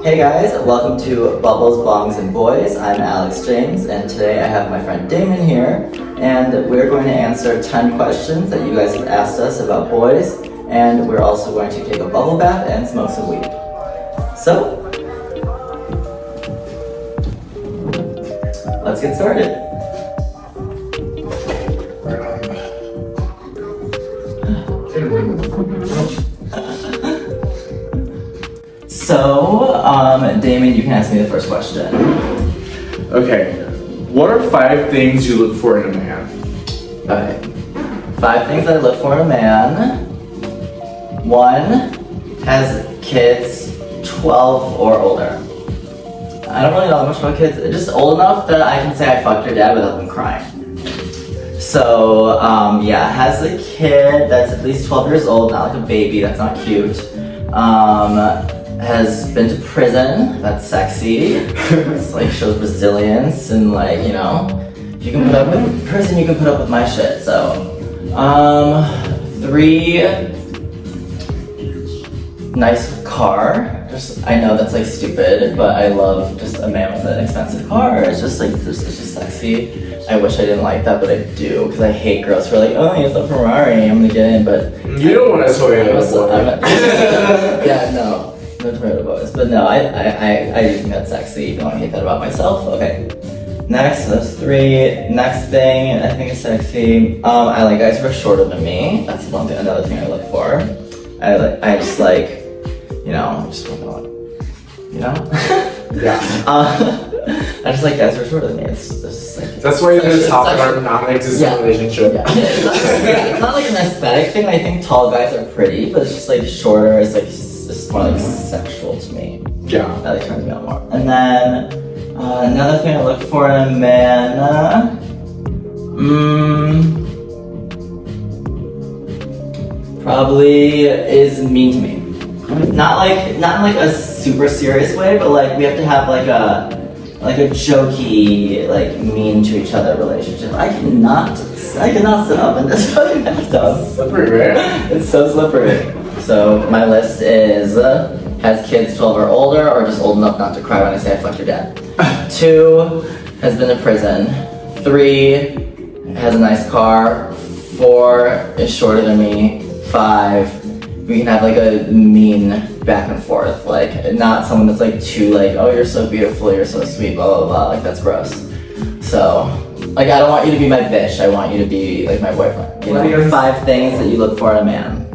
Hey guys, welcome to Bubbles, Bongs, and Boys. I'm Alex James, and today I have my friend Damon here, and we're going to answer 10 questions that you guys have asked us about boys, and we're also going to take a bubble bath and smoke some weed. So, let's get started. So, Damon, you can ask me the first question. Okay, what are 5 things you look for in a man? Okay. 5 things that I look for in a man. 1, has kids 12 or older. I don't really know much about kids, just old enough that I can say I fucked your dad without them crying. So, yeah, has a kid that's at least 12 years old, not like a baby, that's not cute. Has been to prison, that's sexy. It's like shows resilience and like, you know, if you can put up with prison, you can put up with my shit, so. 3, nice car. Just, I know that's like stupid, but I love just a man with an expensive car. It's just like, it's just sexy. I wish I didn't like that, but I do, because I hate girls who are like, oh, he has a Ferrari, I'm gonna get in, but. You don't want to Toyota boy. Yeah, no Toyota boys, but no, I do think that's sexy, even though I hate that about myself. Okay, next, that's 3. Next thing I think is sexy. I like guys who are shorter than me. That's another thing I look for. I just like, you know, just want, you know? Yeah. I just like guys who are shorter than me. It's just like, that's why you're the top in our non-existent relationship. Yeah. It's not like an aesthetic thing. I think tall guys are pretty, but it's just like shorter. It's like it's more like sexual to me. Yeah. That like turns me on more. And then another thing I look for in a man, probably is mean to me. Not in like a super serious way, but like we have to have like a jokey, like mean to each other relationship. I cannot sit up in this fucking bathtub. Slippery, right? It's so slippery. So my list is has kids 12 or older, or just old enough not to cry when I say I fucked your dad. 2, has been to prison. 3, has a nice car. 4, is shorter than me. 5, we can have like a mean back and forth, like not someone that's like too like, oh, you're so beautiful, you're so sweet, blah blah blah, like that's gross. So like I don't want you to be my bitch, I want you to be like my boyfriend. You know, 5 things that you look for in a man.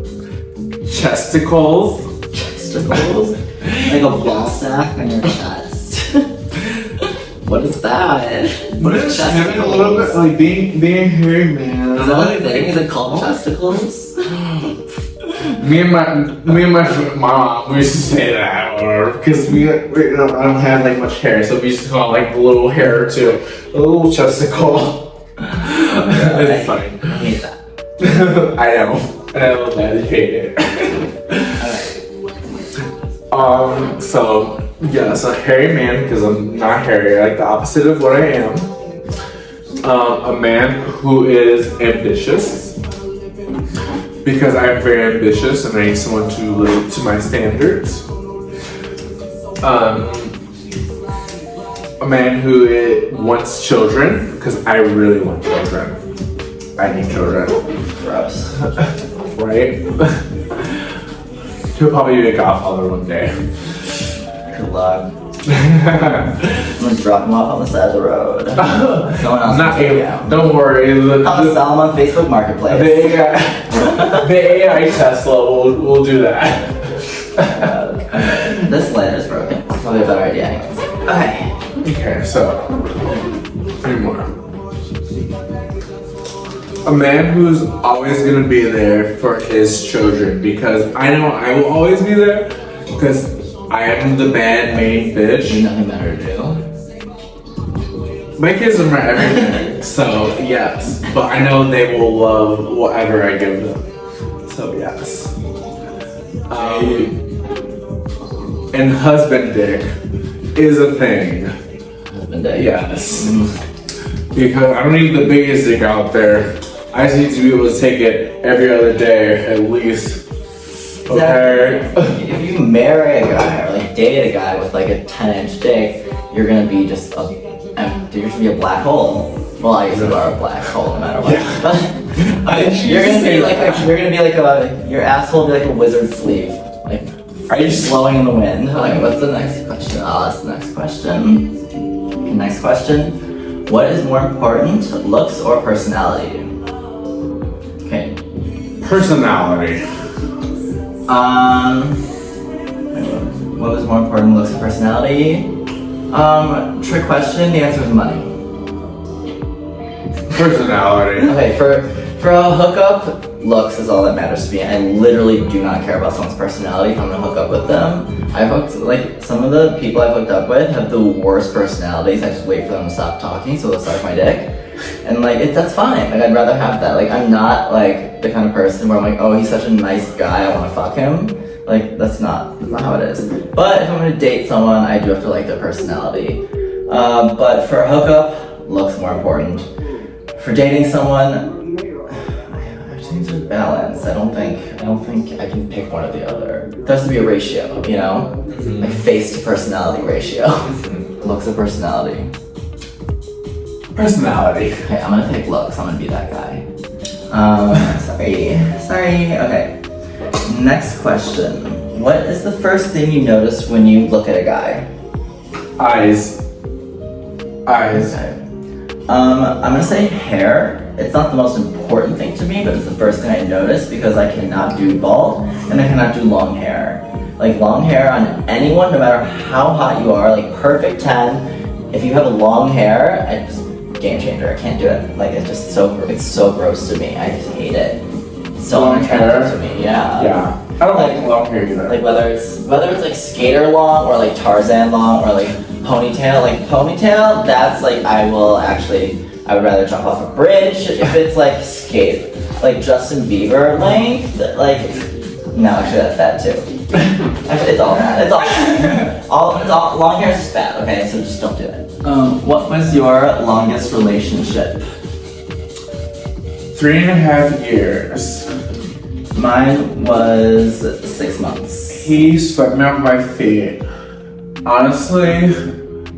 Chesticles. Like a ball sack on your chest. What is that? What is having a little bit like being a hairy man. Is that a thing? Is it called chesticles? Me and my mom, we used to say that, or because we don't have like much hair, so we used to call it like a little hair or two, a little chesticle. It's funny. I hate that. I know. I love that. I hate it. So yeah, so hairy man, because I'm not hairy, like the opposite of what I am. A man who is ambitious, because I'm very ambitious and I need someone to live to my standards. A man who wants children, because I really want children. I need children. Gross. Right? He'll probably be a godfather one day. Good luck. I'm gonna drop him off on the side of the road. No one else can take him out. Don't worry. I'll sell him on Facebook Marketplace. The AI Tesla will do that. This lighter is broken. Probably a better idea anyways. Okay, so 3 more. A man who's always gonna be there for his children, because I know I will always be there, because I am the bad main bitch. There's nothing better to do. My kids are my everything, so yes. But I know they will love whatever I give them. So yes. And husband dick is a thing. Husband dick. Yes. Because I don't need the biggest dick out there. I just need to be able to take it every other day at least. Exactly. If you marry a guy or like date a guy with like a 10-inch dick, you're gonna be just you're gonna be a black hole. Well, I guess you are a black hole no matter what. But you're gonna be like your asshole will be like a wizard's sleeve. Like, are you blowing in the wind? Like, what's the next question? Oh, that's the next question. Next question. What is more important, looks or personality? Okay. Personality. What was more important, looks or personality? Trick question. The answer is money. Personality. Okay, for a hookup, looks is all that matters to me. I literally do not care about someone's personality if I'm gonna hook up with them. Some of the people I've hooked up with have the worst personalities. I just wait for them to stop talking so they'll suck my dick. And that's fine. Like, I'd rather have that. Like, I'm not like the kind of person where I'm like, oh, he's such a nice guy, I wanna fuck him. Like, that's not how it is. But if I'm gonna date someone, I do have to like their personality. But for a hookup, looks more important. For dating someone, I just need to balance. I don't think I can pick one or the other. There has to be a ratio, you know? Mm-hmm. Like face to personality ratio. Looks to personality. Personality. Okay, I'm gonna pick looks. I'm gonna be that guy. Sorry. Okay. Next question. What is the first thing you notice when you look at a guy? Eyes. Okay. I'm gonna say hair. It's not the most important thing to me, but it's the first thing I notice because I cannot do bald and I cannot do long hair. Like, long hair on anyone, no matter how hot you are, like perfect 10. If you have long hair, game changer. I can't do it. Like, it's so gross to me. I just hate it. It's so unattractive to me. Yeah. Yeah. I don't like long hair either. Like, whether it's like skater long or like Tarzan long or like ponytail. Like, ponytail, that's like, I would rather jump off a bridge if it's like skate. Like Justin Bieber length, like, no, actually that's bad too. Actually, it's all bad. It's all long hair is just bad. Okay, so just don't do it. What was your longest relationship? 3.5 years. Mine was 6 months. He swept me off my feet. Honestly,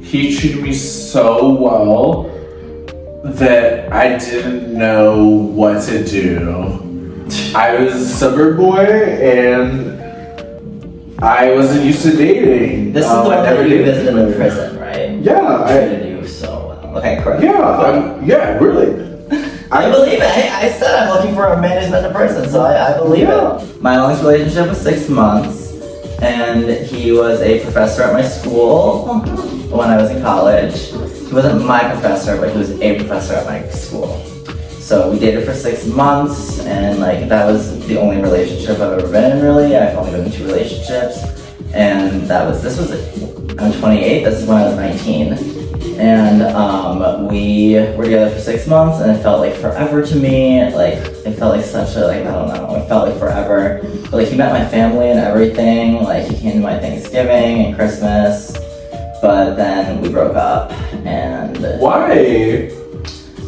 he treated me so well that I didn't know what to do. I was a suburb boy and I wasn't used to dating. This is the one that you visited in prison, right? Yeah. I treated you so well. Okay, correct. Yeah, really. I believe it. I said I'm looking for a man who's been to prison, so I believe it. My longest relationship was 6 months, and he was a professor at my school when I was in college. He wasn't my professor, but he was a professor at my school. So we dated for 6 months, and like, that was the only relationship I've ever been in, really. I've only been in 2 relationships, and I'm 28, this is when I was 19. And we were together for 6 months, and it felt like forever to me. Like, it felt like such a, like, I don't know, it felt like forever. But like, he met my family and everything. Like, he came to my Thanksgiving and Christmas, but then we broke up. And why?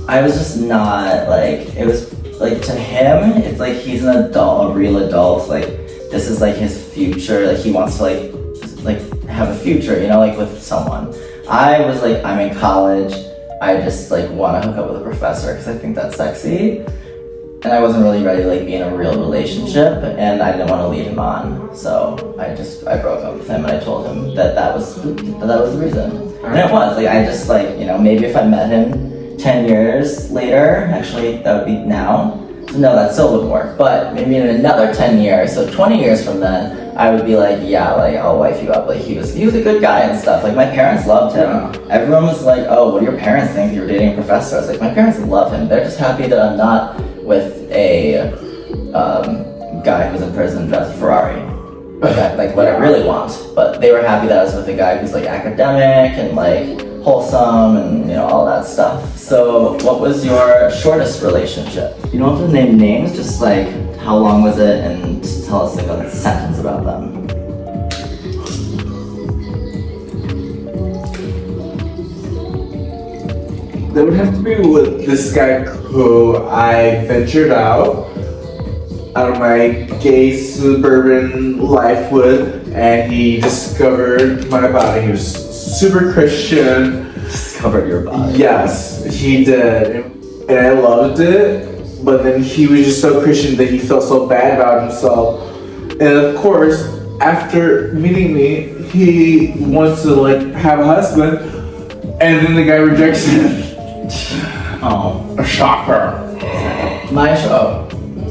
I was just not, like, it was like, to him, it's like he's an adult, a real adult. Like, this is like his future. Like, he wants to like have a future, you know, like with someone. I was like, I'm in college, I just like want to hook up with a professor because I think that's sexy. And I wasn't really ready to like be in a real relationship, and I didn't want to lead him on. So I broke up with him, and I told him that was the reason. And it was, like, I just, like, you know, maybe if I met him 10 years later, actually that would be now. No, that still wouldn't work, but maybe in another 10 years, so 20 years from then, I would be like, yeah, like, I'll wife you up. Like, he was a good guy and stuff. Like, my parents loved him. Yeah. Everyone was like, oh, what do your parents think? You were dating a professor. I was like, my parents love him. They're just happy that I'm not with a guy who's in prison who drives a Ferrari. Like what I really want. But they were happy that I was with a guy who's like academic and like wholesome and, you know, all that stuff. So what was your shortest relationship? You don't have to name names, just like how long was it, and tell us like a sentence about them. That would have to be with this guy who I ventured out out of my gay suburban life with, and he discovered my body. He was super Christian. Discovered your body. Yes, he did, and I loved it. But then he was just so Christian that he felt so bad about himself. And of course, after meeting me, he wants to like have a husband, and then the guy rejects him. Oh. A shocker.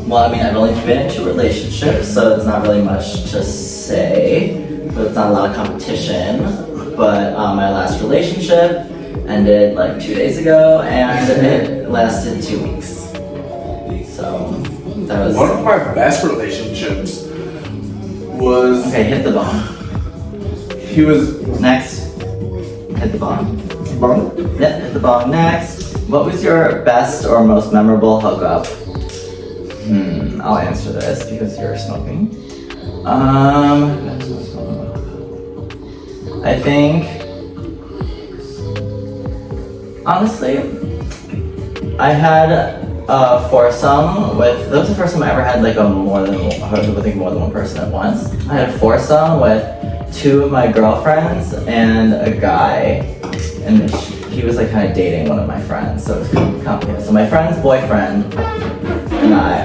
Well, I mean, I've only been in 2 relationships, so it's not really much to say. But it's not a lot of competition. But my last relationship ended like 2 days ago, and it lasted 2 weeks. So that was one of my best relationships. Was okay. Hit the bong. He was next. Hit the bong. bong. Yeah, hit the bong next. What was your best or most memorable hookup? I'll answer this because you're smoking. I think, honestly, I had a foursome with, that was the first time I ever had like a more than one person at once. I had a foursome with 2 of my girlfriends and a guy, and he was like kind of dating one of my friends, so it was kind of complicated. So my friend's boyfriend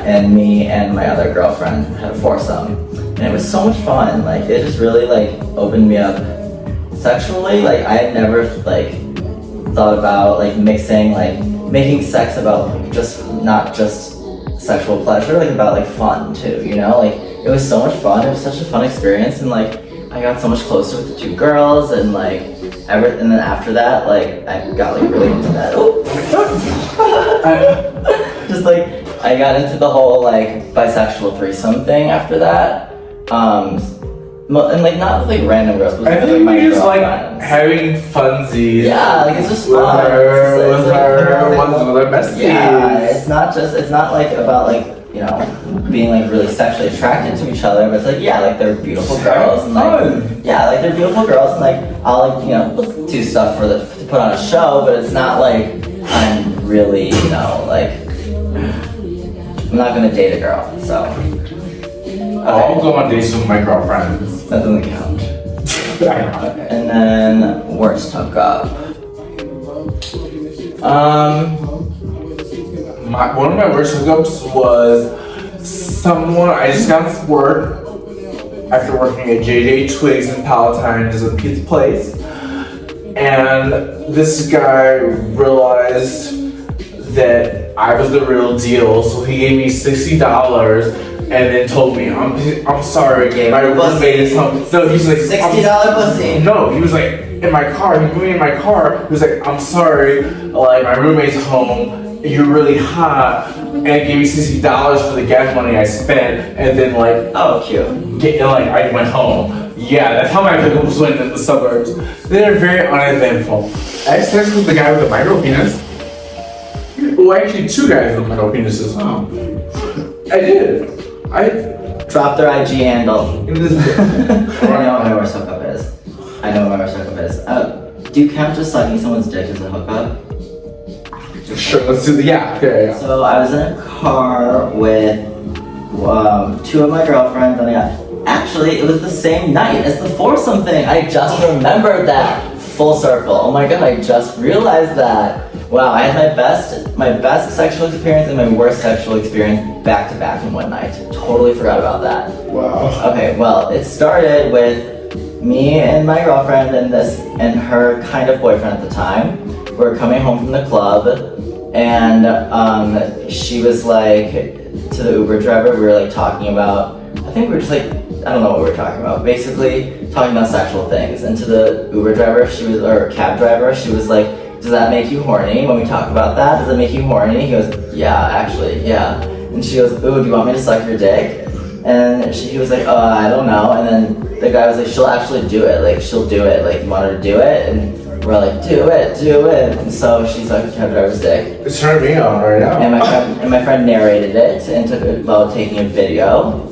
and me and my other girlfriend had a foursome, and it was so much fun. Like it just really like opened me up sexually. Like I had never like thought about like making sex about just not just sexual pleasure, like about like fun too, you know? Like it was so much fun. It was such a fun experience, and like I got so much closer with the 2 girls, and like and then after that, like I got like really into that. Just like I got into the whole like bisexual threesome thing after that. And like not with like random girls, but I with, think like, we my just like girlfriends. having funsies. Yeah, like it's just with fun. her, It's with like, her, you know, ones with her besties. yeah, it's not like about like, you know, being like really sexually attracted to each other, but it's like, yeah, like they're beautiful girls, and like, yeah, like they're beautiful girls, and like I'll like, you know, do stuff to put on a show, but it's not like I'm really, you know, like I'm not gonna date a girl, so. I'll go on dates with my girlfriends. That doesn't count. Okay. And then worst hookup. One of my worst hookups was someone I just got off work after working at JJ Twigs in Palatine, is a pizza place, and this guy realized that I was the real deal, so he gave me $60. And then told me, I'm sorry, my roommate is home. No, he's like, $60 pussy. No, he was like, in my car, he put me in my car. He was like, I'm sorry, like my roommate's home. You're really hot, and gave me $60 for the gas money I spent, and then like, oh, cute. I went home. Yeah, that's how my hookups went in the suburbs. They're very uneventful. I had sex with the guy with the micro penis. Well, actually, 2 guys with micro penises. Oh. I did. I dropped their IG handle. in this. I know what my worst hookup is. Do you count just sucking someone's dick as a hookup? Sure, let's do the yeah. So I was in a car with 2 of my girlfriends, and actually it was the same night as the foursome thing. I just remembered that. Full circle. Oh my god, I just realized that. Wow, I had my best sexual experience and my worst sexual experience back to back in one night. Totally forgot about that. Wow. Okay, well, it started with me and my girlfriend and her kind of boyfriend at the time. We were coming home from the club, and she was like, to the Uber driver, we were like talking about, I think we were just like, I don't know what we were talking about. Basically, talking about sexual things. And to the Uber driver, or cab driver, she was like, does that make you horny when we talk about that? Does it make you horny? He goes, yeah, actually, yeah. And she goes, ooh, do you want me to suck your dick? And he was like, I don't know. And then the guy was like, she'll actually do it. Like, she'll do it. Like, you want her to do it? And we're like, do it. And so she's like, cab driver's dick. It's turning me on right now. And my friend narrated it and took it while taking a video.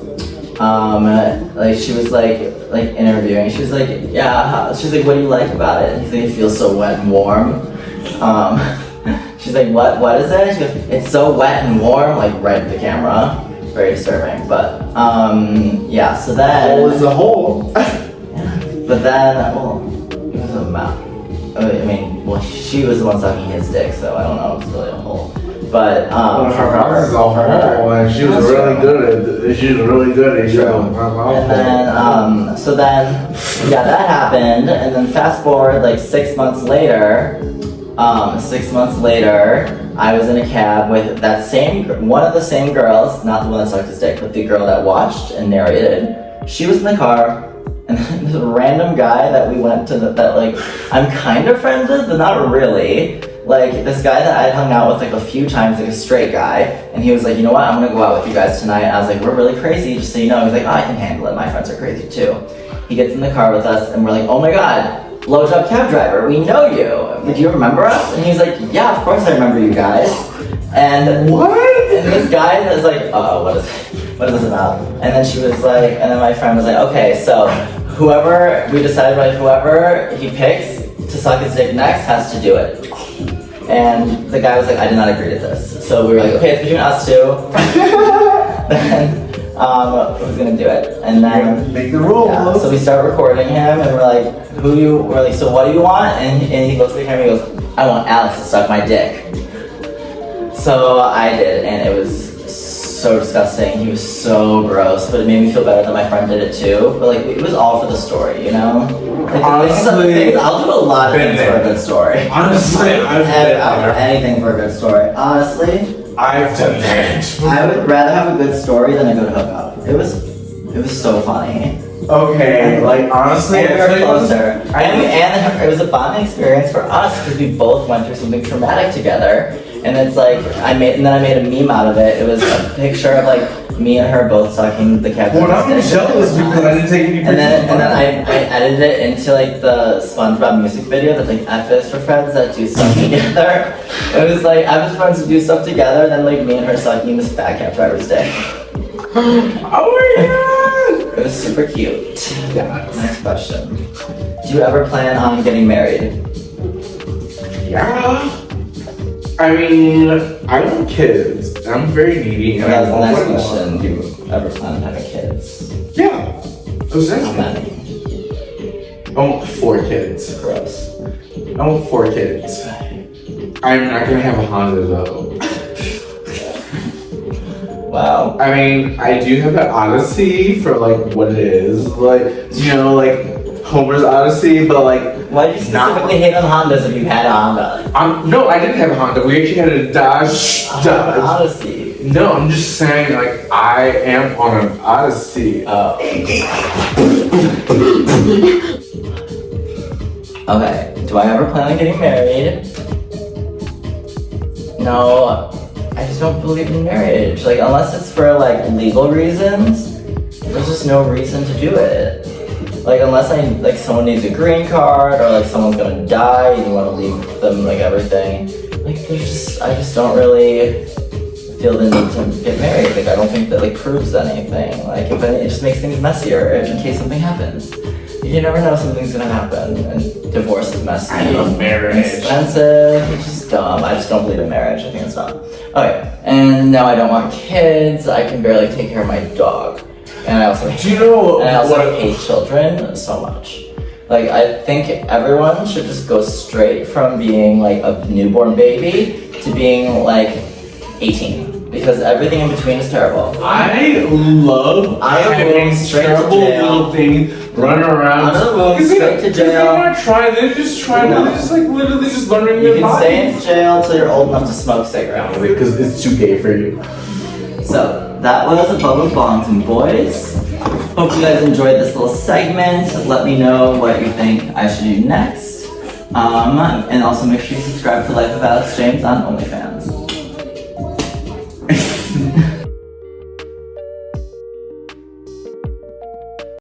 Like she was like interviewing. She was like, yeah. She's like, what do you like about it? And he's like, it feels so wet and warm. She's like, what is it? She goes, it's so wet and warm, like right at the camera. very disturbing. But yeah. So then. Hole is a hole. But then, well, it was a mouth. I mean, well, she was the one sucking his dick, so I don't know if it's really a hole. But Well, for her mouth is all for hole, and she was That's really true. good at. She was really good at showing her mouth. And then, so then, yeah, that happened, and then fast forward like 6 months later. 6 months later, I was in a cab with one of the same girls, not the one that sucked his dick, but the girl that watched and narrated. She was in the car, and then this random guy that we went to that like I'm kind of friends with, but not really. Like this guy that I'd hung out with like a few times, like a straight guy, and he was like, you know what, I'm gonna go out with you guys tonight. I was like, we're really crazy, just so you know. He's like, oh, I can handle it. My friends are crazy too. He gets in the car with us, and we're like, oh my god, blowjob cab driver, we know you. Do you remember us? And he's like, yeah, of course I remember you guys. And What? And this guy was like, what is this about? And then she was like, and then my friend was like, okay, so we decided like whoever he picks to suck his dick next has to do it. And the guy was like, I did not agree to this. So we were like, okay, it's between us two. Then who's gonna do it? And then Make the rules. yeah, so we start recording him, and we're like, so what do you want? And he looks at the camera and he goes, I want Alex to suck my dick. So I did, and it was so disgusting. He was so gross, but it made me feel better that my friend did it too. But like, it was all for the story, you know? Like, Honestly, I'll do a lot of been things for a there. good story. Honestly, I've been I'll do there. anything for a good story. Honestly, I've done that. I would rather have a good story than a good hookup. It was so funny. Okay, like honestly, And we I were tell you what, closer. And it was a bonding experience for us because we both went through something traumatic together. And it's like I made a meme out of it. It was a picture of like me and her both sucking the cat. Well, I'm jealous because I didn't take any pictures. And then I edited it into like the SpongeBob music video that's like F is for friends that do stuff together. It was like I was friends who do stuff together, and then like me and her sucking this fat cab driver's dick. Oh my god! It was super cute. Yeah. Next question. Do you ever plan on getting married? Yeah. I mean, I want kids. I'm very needy, and That was the I next want question. Do you ever plan on having kids? Yeah. Who's How next? many? I want 4 kids. Gross. I want 4 kids. I'm not gonna have a Honda though. Wow. I mean, I do have an Odyssey for like what it is, like you know, like Homer's Odyssey, but like Why do you specifically hate on Hondas if you had a Honda? no, I didn't have a Honda. We actually had a Dodge. Odyssey. No, I'm just saying, like I am on an Odyssey. Oh. Okay. Do I ever plan on getting married? No. I just don't believe in marriage. Like, unless it's for like legal reasons, there's just no reason to do it. Like, unless someone needs a green card or like someone's gonna die and you want to leave them like everything. Like, I just don't really feel the need to get married. Like, I don't think that like proves anything. Like, it just makes things messier in case something happens. You never know something's gonna happen, and divorce is messy. I love marriage. Expensive. It's just dumb. I just don't believe in marriage. I think it's dumb. Okay, and now I don't want kids. I can barely take care of my dog, and I also Do you know and I also what? hate children so much. Like, I think everyone should just go straight from being like a newborn baby to being like 18, because everything in between is terrible. I love Out of the having womb, straight to terrible jail. little things running around. Out of the womb, Because straight to jail. They're not trying. They're just trying. No. They're just like literally just learning You their can stay bodies. in jail until you're old enough to smoke cigarettes. Because it's too gay for you. So, that was a Bubble Bongs and Boys. Hope you guys enjoyed this little segment. Let me know what you think I should do next. And also make sure you subscribe to Life of Alex James on OnlyFans.